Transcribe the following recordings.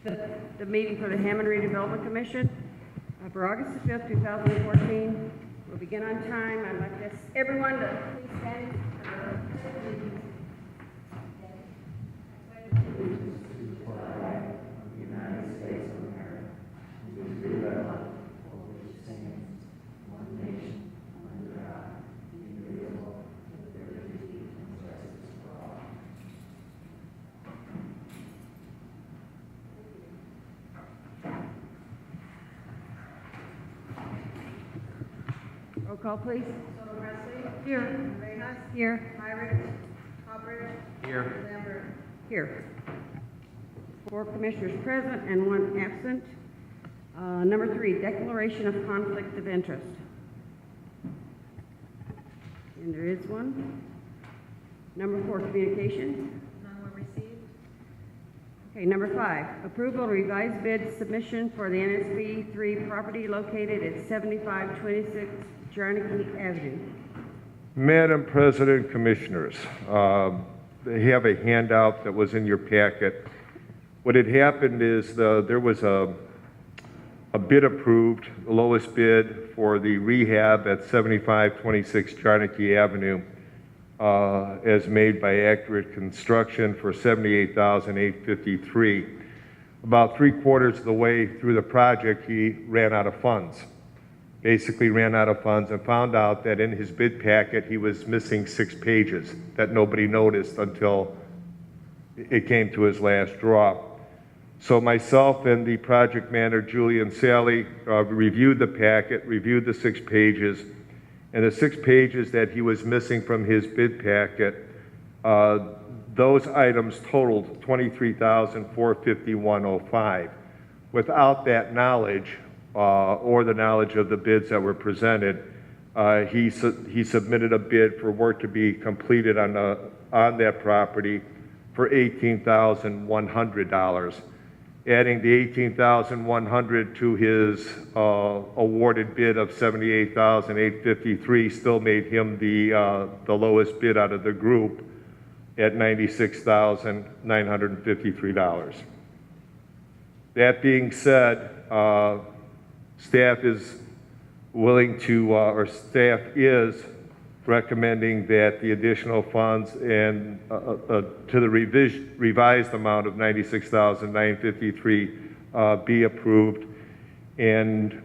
The meeting for the Hammond Redevelopment Commission for August the 5th, 2014. We'll begin on time. I'd like to ask everyone to please stand for roll call, please. Soto Presley. Here. Reyes. Here. Myrick. Hubbard. Here. Lambert. Here. 4 commissioners present and 1 absent. Number 3, declaration of conflict of interest. And there is one. Number 4, communication. None were received. Okay, number 5, approval of revised bid submission for the NSP 3 property located at 7526 Jarnicki Avenue. Madam President, Commissioners, they have a handout that was in your packet. What had happened is there was a bid approved, the lowest bid for the rehab at 7526 Jarnicki Avenue, as made by Accurate Construction for $78,853. About 3/4 of the way through the project, he ran out of funds. Basically ran out of funds and found out that in his bid packet, he was missing 6 pages that nobody noticed until it came to his last draw. So myself and the project manager, Julie and Sally, reviewed the packet, reviewed the 6 pages, and the 6 pages that he was missing from his bid packet, those items totaled $23,451.05. Without that knowledge, or the knowledge of the bids that were presented, he submitted a bid for work to be completed on that property for $18,100. Adding the $18,100 to his awarded bid of $78,853 still made him the lowest bid out of the group at $96,953. That being said, staff is willing to, or staff is recommending that the additional funds and to the revised amount of $96,953 be approved. And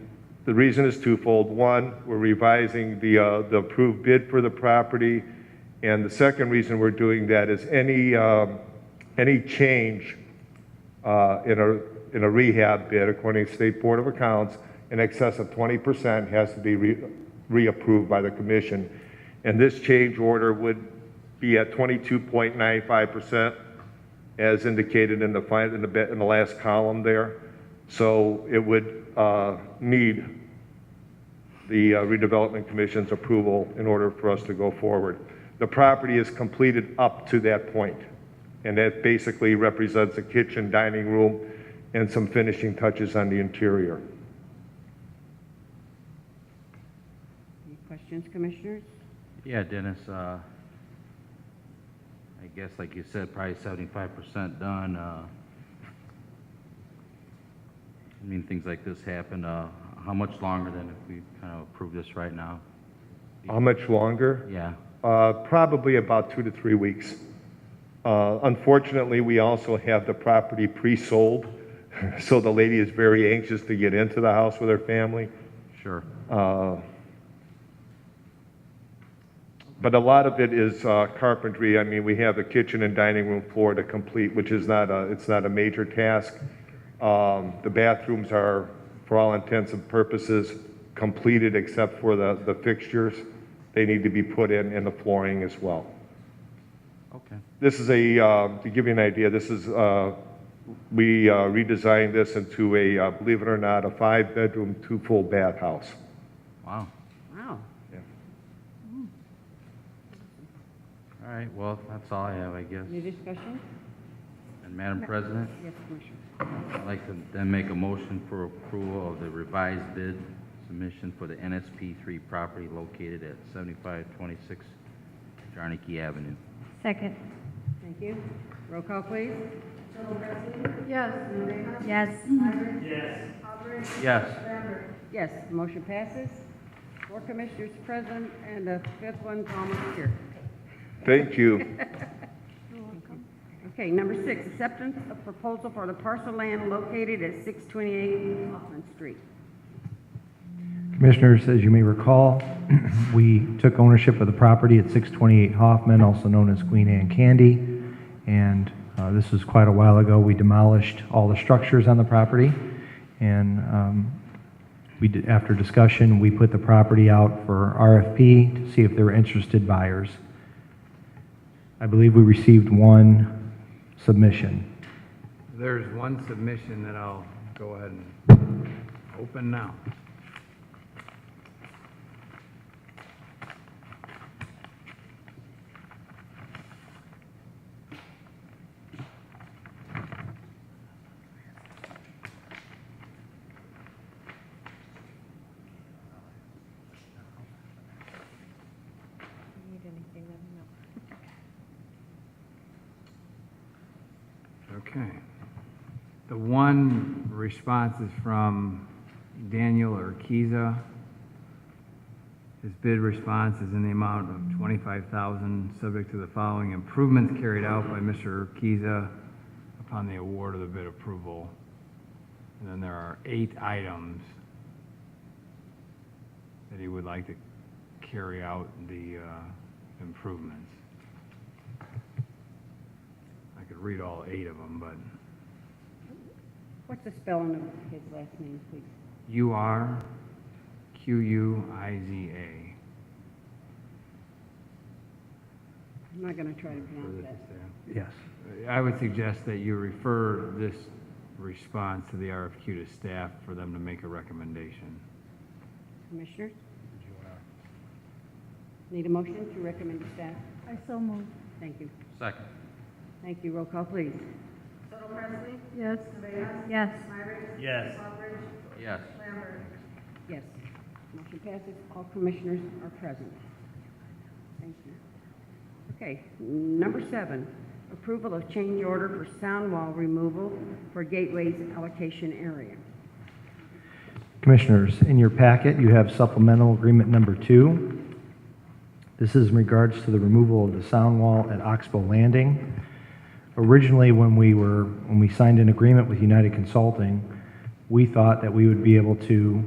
the reason is twofold. One, we're revising the approved bid for the property, and the second reason we're doing that is any change in a rehab bid, according to State Board of Accounts, in excess of 20% has to be reapproved by the commission. And this change order would be at 22.95%, as indicated in the last column there. So it would need the Redevelopment Commission's approval in order for us to go forward. The property is completed up to that point, and that basically represents a kitchen, dining room, and some finishing touches on the interior. Any questions, commissioners? Yeah, Dennis, I guess like you said, probably 75% done. I mean, things like this happen. How much longer than if we kind of approve this right now? How much longer? Yeah. Probably about 2 to 3 weeks. Unfortunately, we also have the property pre-sold, so the lady is very anxious to get into the house with her family. Sure. But a lot of it is carpentry. I mean, we have the kitchen and dining room floor to complete, which is it's not a major task. The bathrooms are, for all intents and purposes, completed except for the fixtures. They need to be put in, and the flooring as well. Okay. This is to give you an idea, this is, we redesigned this into a, believe it or not, a 5-bedroom, 2 full bath house. Wow. Wow. Yeah. All right, well, that's all I have, I guess. Any discussion? And Madam President, Yes, Commissioner. I'd like to then make a motion for approval of the revised bid submission for the NSP 3 property located at 7526 Jarnicki Avenue. Second. Thank you. Roll call, please. Yes. Yes. Yes. Lambert. Yes, motion passes. 4 commissioners present, and the 5th one's almost here. Thank you. Okay, number 6, acceptance of proposal for the parcel land located at 628 Hoffman Street. Commissioners, as you may recall, we took ownership of the property at 628 Hoffman, also known as Queen Anne Candy, and this was quite a while ago. We demolished all the structures on the property, and after discussion, we put the property out for RFP to see if there were interested buyers. I believe we received 1 submission. There's one submission that I'll go ahead and open now. Okay. The one response is from Daniel Urquiza. His bid response is in the amount of $25,000, subject to the following improvements carried out by Mr. Urquiza upon the award of the bid approval. And then there are 8 items that he would like to carry out the improvements. I could read all 8 of them, but What's the spelling of his last name, please? Urquiza. I'm not going to try to pronounce that. Yes. I would suggest that you refer this response to the RFQ to staff for them to make a recommendation. Commissioners? Need a motion to recommend to staff? I so move. Thank you. Second. Thank you. Roll call, please. Little Presley. Yes. Rivera. Yes. Myrick. Yes. Roberts. Yes. Lambert. Yes. Motion passes. All commissioners are present. Thank you. Okay, number 7, approval of change order for sound wall removal for Gateway's allocation area. Commissioners, in your packet, you have supplemental agreement number 2. This is in regards to the removal of the sound wall at Oxbow Landing. Originally, when we signed an agreement with United Consulting, we thought that we would be able to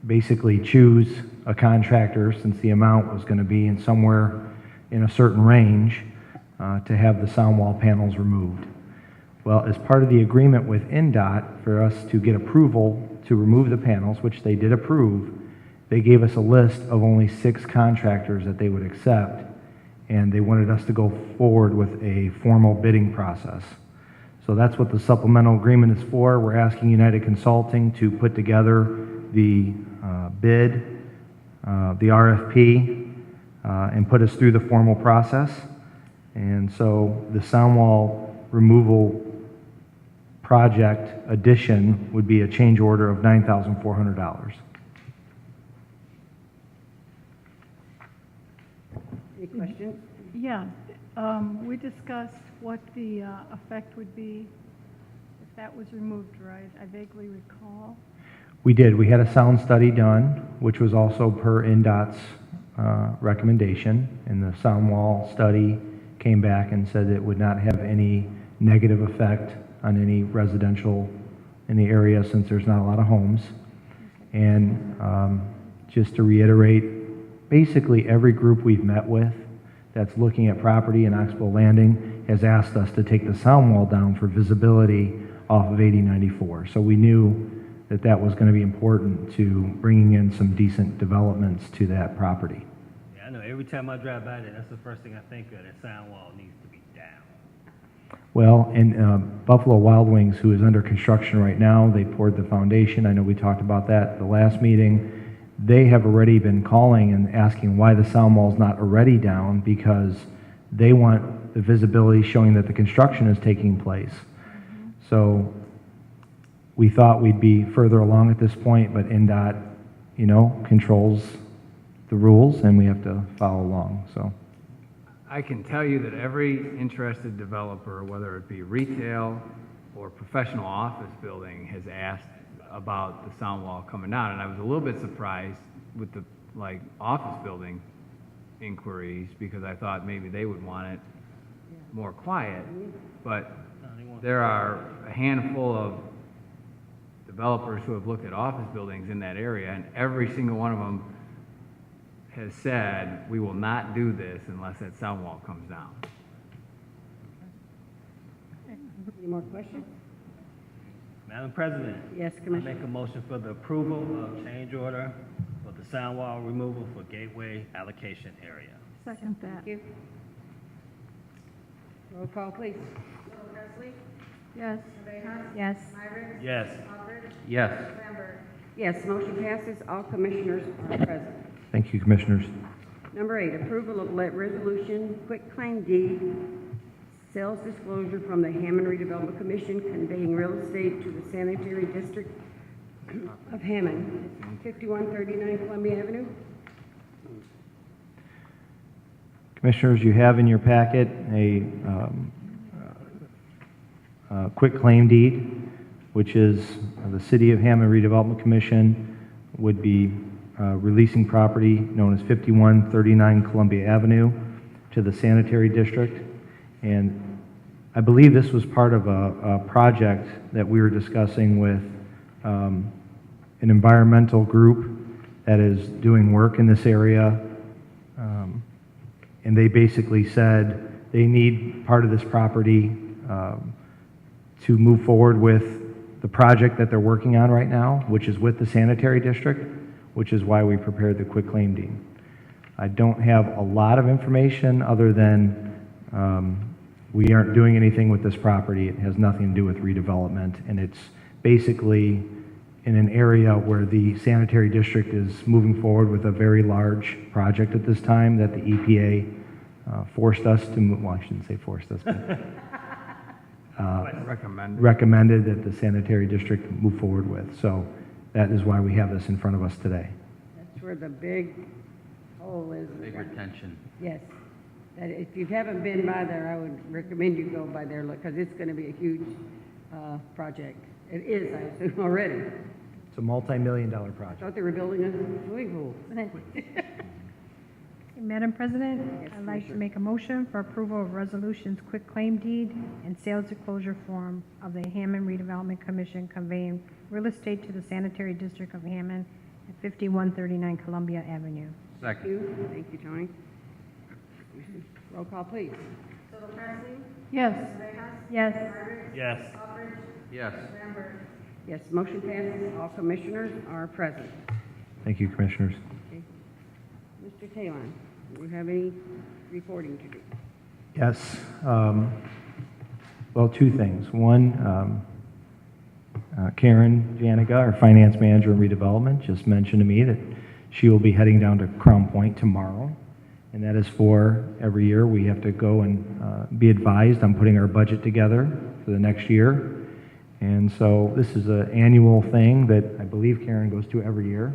basically choose a contractor, since the amount was going to be in somewhere in a certain range, to have the sound wall panels removed. Well, as part of the agreement with NDOT for us to get approval to remove the panels, which they did approve, they gave us a list of only 6 contractors that they would accept, and they wanted us to go forward with a formal bidding process. So that's what the supplemental agreement is for. We're asking United Consulting to put together the bid, the RFP, and put us through the formal process. And so the sound wall removal project addition would be a change order of $9,400. Any questions? Yeah, we discussed what the effect would be if that was removed, right? I vaguely recall. We did. We had a sound study done, which was also per NDOT's recommendation, and the sound wall study came back and said it would not have any negative effect on any residential in the area, since there's not a lot of homes. And just to reiterate, basically every group we've met with that's looking at property in Oxbow Landing has asked us to take the sound wall down for visibility off of 8094. So we knew that that was going to be important to bringing in some decent developments to that property. Yeah, I know every time I drive by there, that's the first thing I think of. That sound wall needs to be down. Well, and Buffalo Wild Wings, who is under construction right now, they poured the foundation. I know we talked about that at the last meeting. They have already been calling and asking why the sound wall's not already down, because they want the visibility showing that the construction is taking place. So we thought we'd be further along at this point, but NDOT, controls the rules, and we have to follow along. So I can tell you that every interested developer, whether it be retail or professional office building, has asked about the sound wall coming down. And I was a little bit surprised with the, like, office building inquiries, because I thought maybe they would want it more quiet. But there are a handful of developers who have looked at office buildings in that area, and every single one of them has said, we will not do this unless that sound wall comes down. Any more questions? Madam President. Yes, I Commissioner. make a motion for the approval of change order for the sound wall removal for Gateway allocation area. Second that. Thank you. Roll call, please. Yes. Yes. Yes. Yes. Yes, motion passes. All commissioners are present. Thank you, Commissioners. Number 8, approval of resolution, quitclaim deed, sales disclosure from the Hammond Redevelopment Commission conveying real estate to the sanitary district of Hammond, 5139 Columbia Avenue. Commissioners, you have in your packet a quitclaim deed, which is the City of Hammond Redevelopment Commission would be releasing property known as 5139 Columbia Avenue to the sanitary district. And I believe this was part of a project that we were discussing with an environmental group that is doing work in this area. And they basically said they need part of this property to move forward with the project that they're working on right now, which is with the sanitary district, which is why we prepared the quitclaim deed. I don't have a lot of information other than we aren't doing anything with this property. It has nothing to do with redevelopment, and it's basically in an area where the sanitary district is moving forward with a very large project at this time that the EPA forced us to move, well, I shouldn't say forced us, but recommended that the sanitary district move forward with. So that is why we have this in front of us today. That's where the big hole is. Big retention. Yes. That if you haven't been by there, I would recommend you go by there, because it's going to be a huge project. It is, I assume, already. It's a multi-million-dollar I project. thought they were building a swimming pool. Madam President, Yes, I'd like to Commissioner. make a motion for approval of resolutions, quitclaim deed, and sales disclosure form of the Hammond Redevelopment Commission conveying real estate to the sanitary district of Hammond at 5139 Columbia Avenue. Second. Thank you, Tony. Roll call, please. Yes. Yes. Yes. Yes. Yes, motion passes. All commissioners are present. Thank you, Commissioners. Okay. Mr. Talon, do you have any reporting to do? Yes. Well, two things. One, Karen Janiga, our finance manager in redevelopment, just mentioned to me that she will be heading down to Crown Point tomorrow. And that is for every year we have to go and be advised on putting our budget together for the next year. And so this is an annual thing that I believe Karen goes to every year.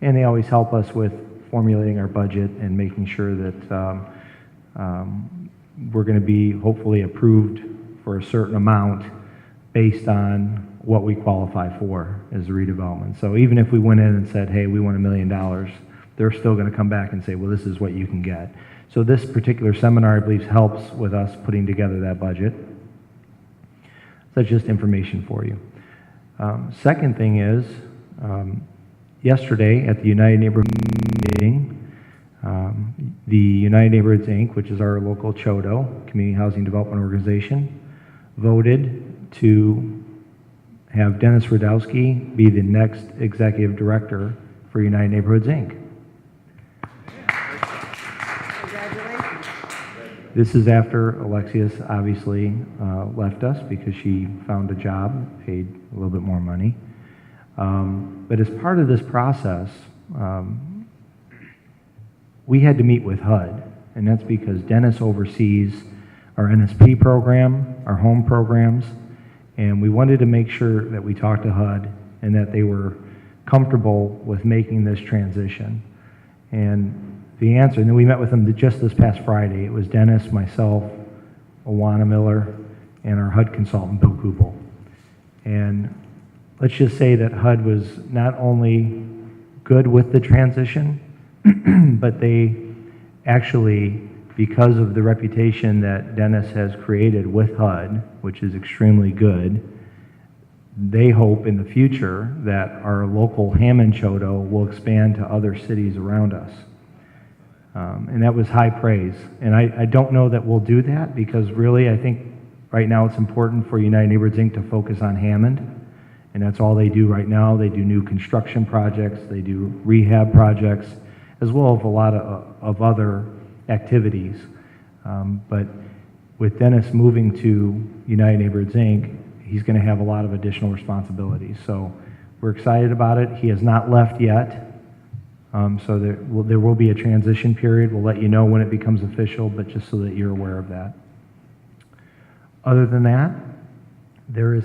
And they always help us with formulating our budget and making sure that we're going to be hopefully approved for a certain amount based on what we qualify for as a redevelopment. So even if we went in and said, hey, we want $1 million, they're still going to come back and say, well, this is what you can get. So this particular seminar, I believe, helps with us putting together that budget. That's just information for you. Second thing is, yesterday at the United Neighborhoods meeting, the United Neighborhoods, Inc., which is our local CHODO, Community Housing Development Organization, voted to have Dennis Radowski be the next executive director for United Neighborhoods, Inc. Congratulations. This is after Alexius obviously left us because she found a job, paid a little bit more money. But as part of this process, we had to meet with HUD, and that's because Dennis oversees our NSP program, our home programs, and we wanted to make sure that we talked to HUD and that they were comfortable with making this transition. And the answer. And then we met with them just this past Friday. It was Dennis, myself, Awana Miller, and our HUD consultant, Bill Kubel. And let's just say that HUD was not only good with the transition, but they actually, because of the reputation that Dennis has created with HUD, which is extremely good, they hope in the future that our local Hammond Chodo will expand to other cities around us. And that was high praise. And I don't know that we'll do that, because really I think right now it's important for United Neighborhoods Inc. to focus on Hammond. And that's all they do right now. They do new construction projects, they do rehab projects, as well as a lot of other activities. But with Dennis moving to United Neighborhoods Inc., he's going to have a lot of additional responsibilities. So we're excited about it. He has not left yet. So there will be a transition period. We'll let you know when it becomes official, but just so that you're aware of that. Other than that,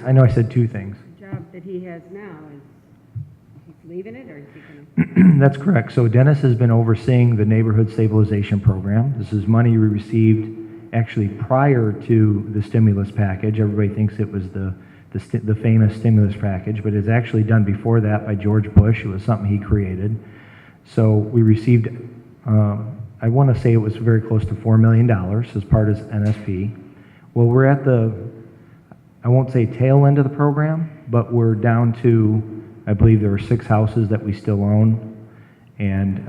I know I said two things. The job that he has now, is he's leaving it, or is he going to? That's correct. So Dennis has been overseeing the Neighborhood Stabilization Program. This is money we received actually prior to the stimulus package. Everybody thinks it was the famous stimulus package, but it's actually done before that by George Bush. It was something he created. So we received, I want to say it was very close to $4 million as part of NSP. Well, we're at I won't say tail end of the program, but we're down to, I believe there are 6 houses that we still own. And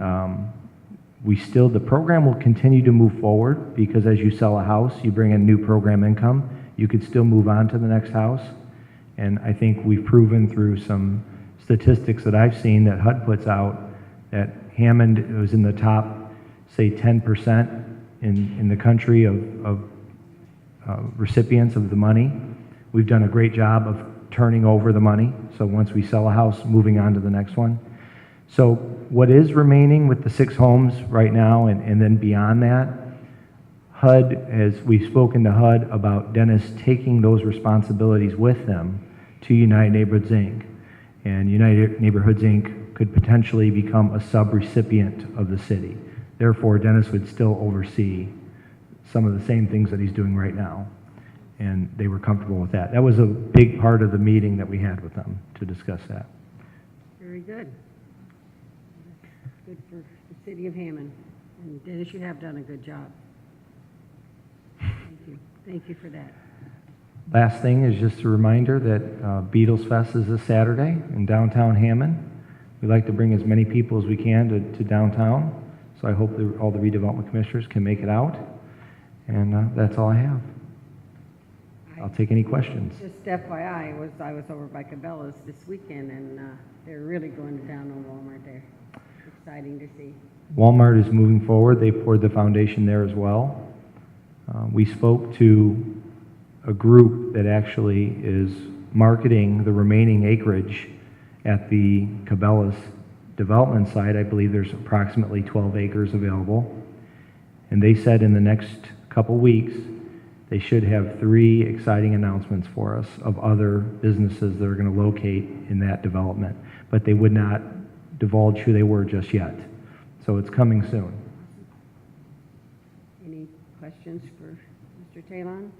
the program will continue to move forward, because as you sell a house, you bring in new program income. You could still move on to the next house. And I think we've proven through some statistics that I've seen that HUD puts out that Hammond was in the top, say, 10% in the country of recipients of the money. We've done a great job of turning over the money. So once we sell a house, moving on to the next one. So what is remaining with the 6 homes right now and then beyond that, we've spoken to HUD about Dennis taking those responsibilities with them to United Neighborhoods Inc. And United Neighborhoods Inc. could potentially become a sub-recipient of the city. Therefore, Dennis would still oversee some of the same things that he's doing right now. And they were comfortable with that. That was a big part of the meeting that we had with them to discuss that. Very good. Good for the city of Hammond. And Dennis, you have done a good job. Thank you. Thank you for that. Last thing is just a reminder that Beatles Fest is this Saturday in downtown Hammond. We like to bring as many people as we can to downtown. So I hope all the redevelopment commissioners can make it out. And that's all I have. I'll take any questions. Just FYI, I was over by Cabela's this weekend, and they're really going down on Walmart there. Exciting to see. Walmart is moving forward. They poured the foundation there as well. We spoke to a group that actually is marketing the remaining acreage at the Cabela's development site. I believe there's approximately 12 acres available. And they said in the next couple weeks, they should have 3 exciting announcements for us of other businesses that are going to locate in that development. But they would not divulge who they were just yet. So it's coming soon. Any questions for Mr. Talon?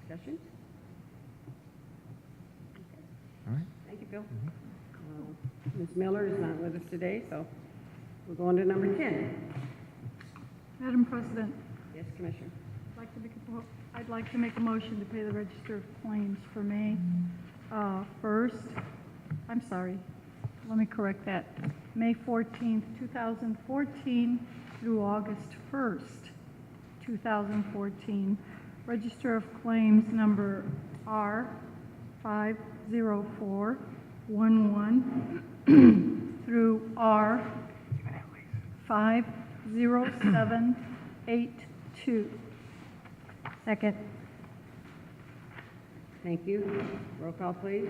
Discussions? Okay. All right. Thank you, Bill. Ms. Miller is not with us today, so we're going to number 10. Madam President, Yes, Commissioner. I'd like to make a motion to pay the register of claims for May 1st. I'm sorry, let me correct that. May 14th, 2014 through August 1st, 2014. Register of claims number R50411 through R50782. Second. Thank you. Roll call, please.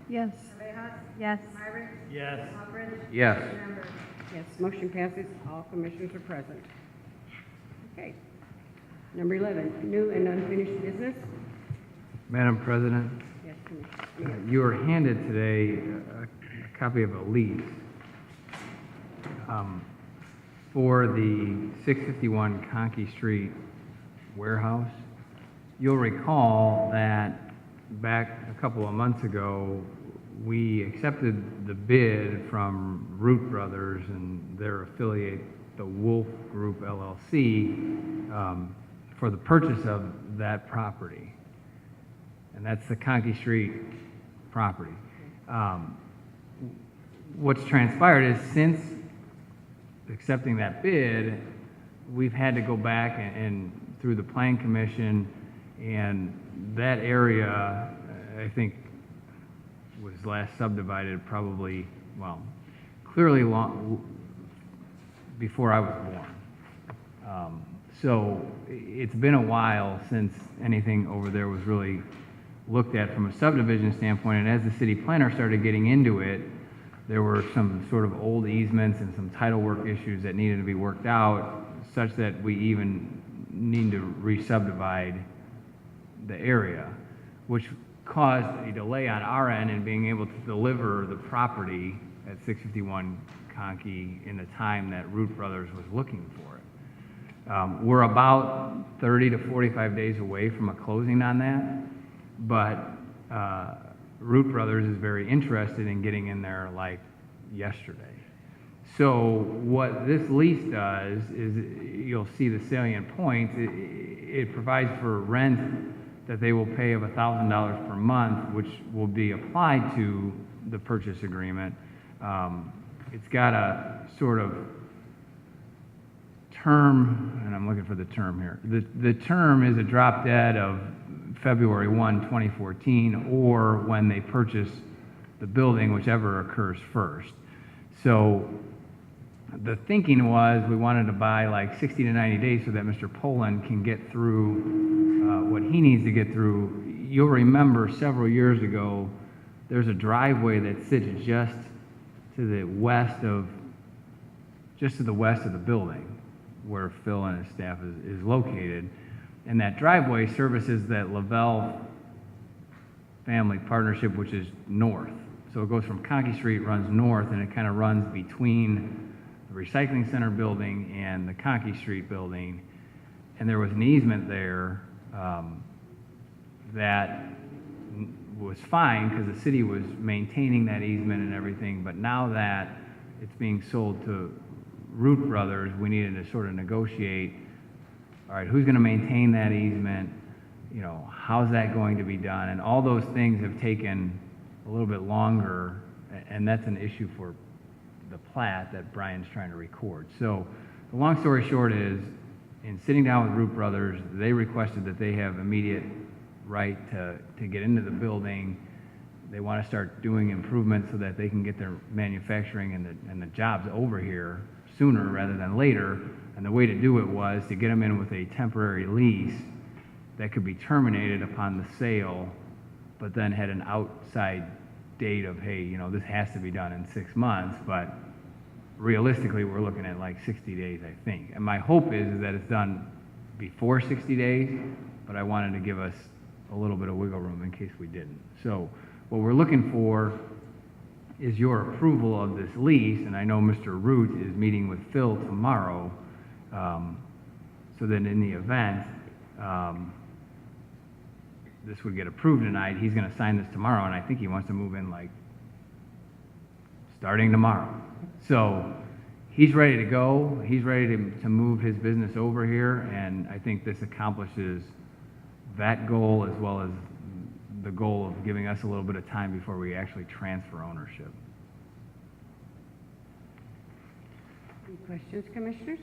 Yes. Yes. Yes. Yes. Yes, motion passes. All commissioners are present. Okay. Number 11, new and unfinished business. Madam President, Yes, Commissioner. you were handed today a copy of a lease. for the 651 Conkey Street warehouse. You'll recall that back a couple of months ago, we accepted the bid from Root Brothers and their affiliate, the Wolf Group LLC, for the purchase of that property. And that's the Conkey Street property. What's transpired is since accepting that bid, we've had to go back and through the Plan Commission, and that area, I think, was last subdivided probably, well, clearly long before I was born. So it's been a while since anything over there was really looked at from a subdivision standpoint, and as the city planner started getting into it, there were some sort of old easements and some title work issues that needed to be worked out, such that we even need to re-subdivide the area, which caused a delay on our end in being able to deliver the property at 651 Conkey in the time that Root Brothers was looking for it. We're about 30 to 45 days away from a closing on that, but Root Brothers is very interested in getting in there like yesterday. So what this lease does is, you'll see the salient points, it provides for rent that they will pay of $1,000 per month, which will be applied to the purchase agreement. It's got a sort of term, and I'm looking for the term here. The term is a drop dead of February 1, 2014, or when they purchase the building, whichever occurs first. So the thinking was we wanted to buy like 60 to 90 days so that Mr. Poland can get through what he needs to get through. You'll remember several years ago, there's a driveway that sits just to the west of the building where Phil and his staff is located. And that driveway services that Lavelle Family Partnership, which is north. So it goes from Conkey Street, runs north, and it kind of runs between the recycling center building and the Conkey Street building. And there was an easement there that was fine because the city was maintaining that easement and everything. But now that it's being sold to Root Brothers, we needed to sort of negotiate, all right, who's going to maintain that easement? You know, how's that going to be done? And all those things have taken a little bit longer, and that's an issue for the plat that Brian's trying to record. So the long story short is, in sitting down with Root Brothers, they requested that they have immediate right to get into the building. They want to start doing improvements so that they can get their manufacturing and the jobs over here sooner rather than later. And the way to do it was to get them in with a temporary lease that could be terminated upon the sale, but then had an outside date of, hey, you know, this has to be done in 6 months, but realistically, we're looking at like 60 days, I think. And my hope is that it's done before 60 days, but I wanted to give us a little bit of wiggle room in case we didn't. So what we're looking for is your approval of this lease, and I know Mr. Root is meeting with Phil tomorrow, so that in the event this would get approved tonight, he's going to sign this tomorrow, and I think he wants to move in like starting tomorrow. So he's ready to go. He's ready to move his business over here, and I think this accomplishes that goal as well as the goal of giving us a little bit of time before we actually transfer ownership. Any questions, Commissioners?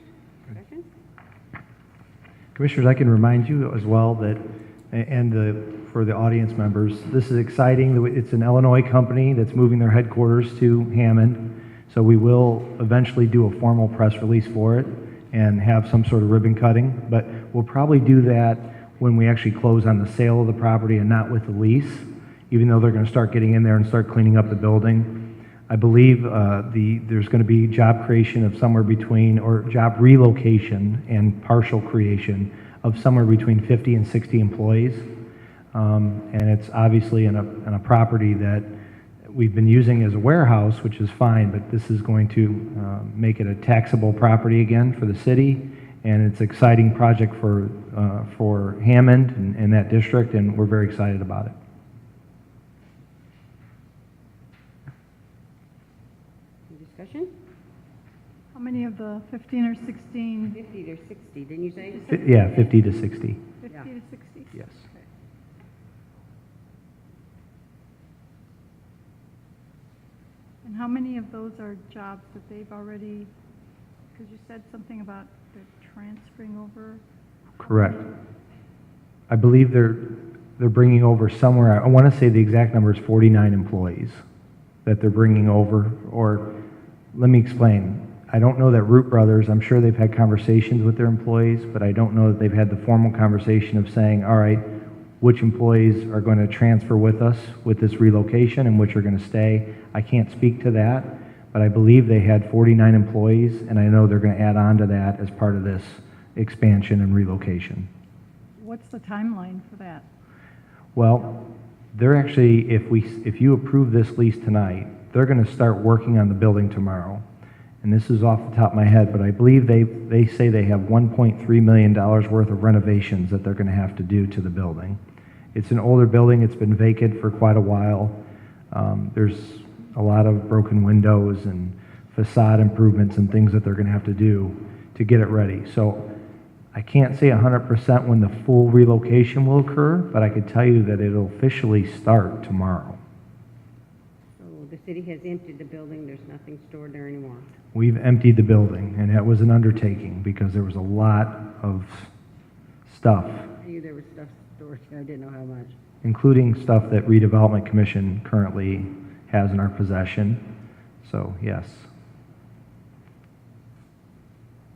Discussion? Commissioners, I can remind you as well that, for the audience members, this is exciting. It's an Illinois company that's moving their headquarters to Hammond, so we will eventually do a formal press release for it and have some sort of ribbon cutting, but we'll probably do that when we actually close on the sale of the property and not with the lease, even though they're going to start getting in there and start cleaning up the building. I believe there's going to be job creation of somewhere between, or job relocation and partial creation of somewhere between 50 and 60 employees. And it's obviously in a property that we've been using as a warehouse, which is fine, but this is going to make it a taxable property again for the city, and it's an exciting project for Hammond and that district, and we're very excited about it. Any discussion? How many of the 15 or 16? 50 to 60, didn't you say? Yeah, 50 to 60. 50 Yeah. to 60? Yes. Okay. And how many of those are jobs that they've already, because you said something about they're transferring over? Correct. I believe they're bringing over somewhere, I want to say the exact number is 49 employees that they're bringing over, or let me explain. I don't know that Root Brothers, I'm sure they've had conversations with their employees, but I don't know that they've had the formal conversation of saying, all right, which employees are going to transfer with us with this relocation and which are going to stay. I can't speak to that, but I believe they had 49 employees, and I know they're going to add on to that as part of this expansion and relocation. What's the timeline for that? Well, they're actually, if you approve this lease tonight, they're going to start working on the building tomorrow. And this is off the top of my head, but I believe they say they have $1.3 million worth of renovations that they're going to have to do to the building. It's an older building. It's been vacant for quite a while. There's a lot of broken windows and facade improvements and things that they're going to have to do to get it ready. So I can't say 100% when the full relocation will occur, but I could tell you that it'll officially start tomorrow. So the city has emptied the building, there's nothing stored there anymore. We've emptied the building, and that was an undertaking because there was a lot of stuff, I knew there was stuff stored there, I didn't know how much. including stuff that Redevelopment Commission currently has in our possession. So, yes.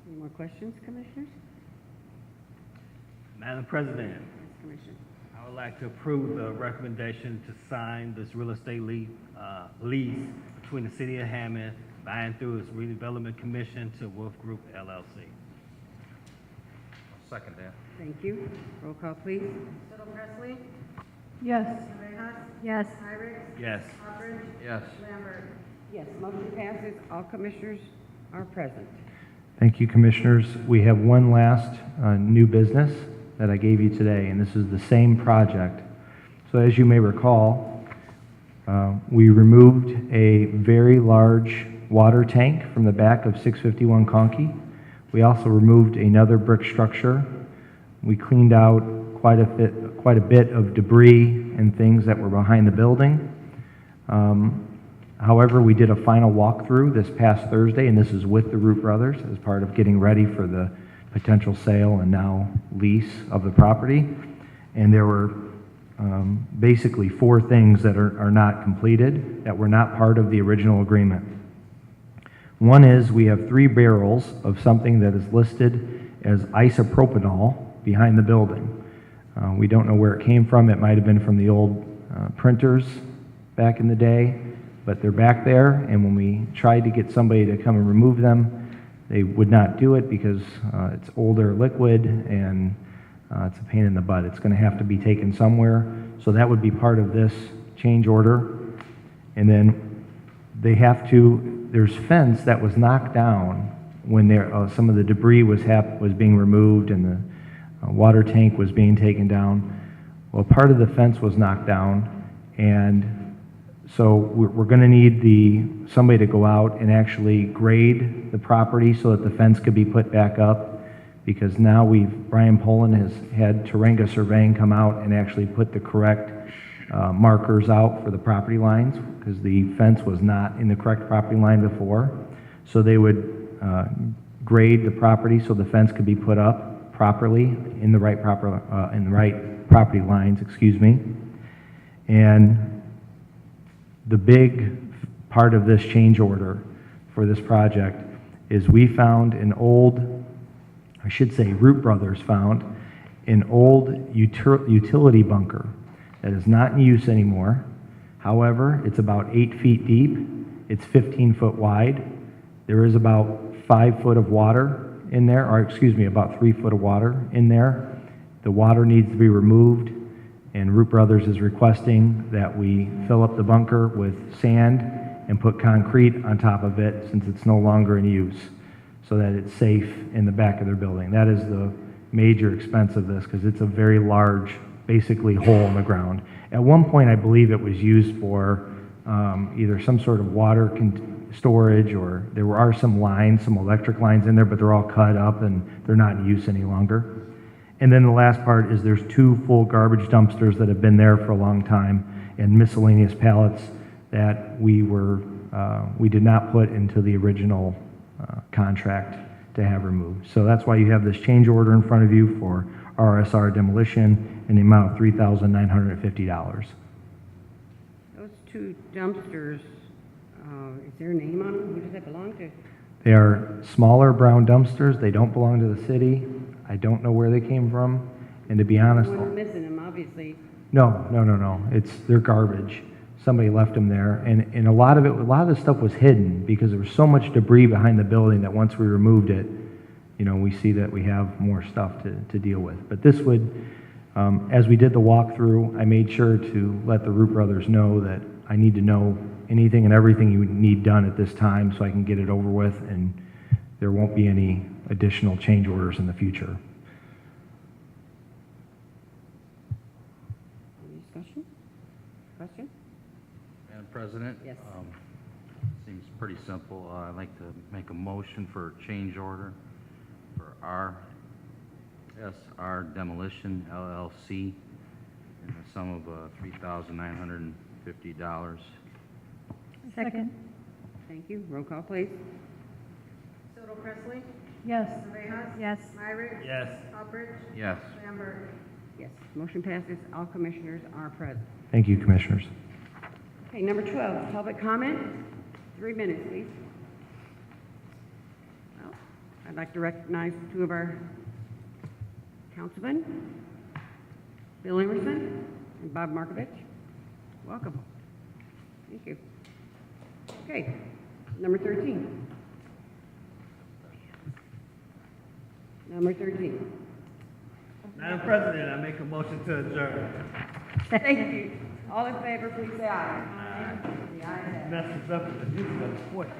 Any more questions, Commissioners? Madam President, Yes, Commissioner. I would like to approve the recommendation to sign this real estate lease between the City of Hammond by and through its Redevelopment Commission to Wolf Group LLC. Second that. Thank you. Roll call, please. Little Presley? Yes. Yes. Yes. Yes. Yes, motion passes. All commissioners are present. Thank you, Commissioners. We have one last new business that I gave you today, and this is the same project. So as you may recall, we removed a very large water tank from the back of 651 Conkey. We also removed another brick structure. We cleaned out quite a bit of debris and things that were behind the building. However, we did a final walkthrough this past Thursday, and this is with the Root Brothers as part of getting ready for the potential sale and now lease of the property. And there were basically 4 things that are not completed, that were not part of the original agreement. One is we have 3 barrels of something that is listed as isopropanol behind the building. We don't know where it came from. It might have been from the old printers back in the day, but they're back there, and when we tried to get somebody to come and remove them, they would not do it because it's older liquid and it's a pain in the butt. It's going to have to be taken somewhere, so that would be part of this change order. And then they have to, there's fence that was knocked down when some of the debris was being removed and the water tank was being taken down. Well, part of the fence was knocked down, and so we're going to need somebody to go out and actually grade the property so that the fence could be put back up, because now Brian Poland has had Turenga Surveying come out and actually put the correct markers out for the property lines, because the fence was not in the correct property line before. So they would grade the property so the fence could be put up properly in the right property lines, excuse me. And the big part of this change order for this project is we found Root Brothers found an old utility bunker that is not in use anymore. However, it's about 8 feet deep. It's 15 foot wide. There is about 5 foot of water in there, or excuse me, about 3 foot of water in there. The water needs to be removed. And Root Brothers is requesting that we fill up the bunker with sand and put concrete on top of it since it's no longer in use, so that it's safe in the back of their building. That is the major expense of this, because it's a very large, basically hole in the ground. At one point, I believe it was used for either some sort of water storage, or there are some lines, some electric lines in there, but they're all cut up and they're not in use any longer. And then the last part is there's 2 full garbage dumpsters that have been there for a long time, and miscellaneous pallets that we did not put into the original contract to have removed. So that's why you have this change order in front of you for RSR demolition in the amount of $3,950. Those 2 dumpsters, is there a name on them? Who does that belong to? They are smaller brown dumpsters. They don't belong to the city. I don't know where they came from. And to be honest, One's missing them, obviously. no. They're garbage. Somebody left them there. And a lot of the stuff was hidden because there was so much debris behind the building that once we removed it, we see that we have more stuff to deal with. But this would, as we did the walkthrough, I made sure to let the Root Brothers know that I need to know anything and everything you need done at this time so I can get it over with, and there won't be any additional change orders in the future. Any discussion? Question? Madam President? Yes. Seems pretty simple. I'd like to make a motion for a change order for RSR Demolition LLC in the sum of $3,950. Second. Thank you. Roll call, please. Soto Presley? Yes. Rivas? Yes. Myrick? Yes. Alpert? Yes. Lambert? Yes. Motion passes. All commissioners are present. Thank you, Commissioners. Okay, number 12, public comment. 3 minutes, please. Well, I'd like to recognize 2 of our councilmen, Bill Emerson and Bob Markovich. Welcome. Thank you. Okay, number 13. Number 13. Madam President, I make a motion to adjourn. Thank you. All in favor, please say aye. Aye. The ayes have it. Messes up with the use of the 14.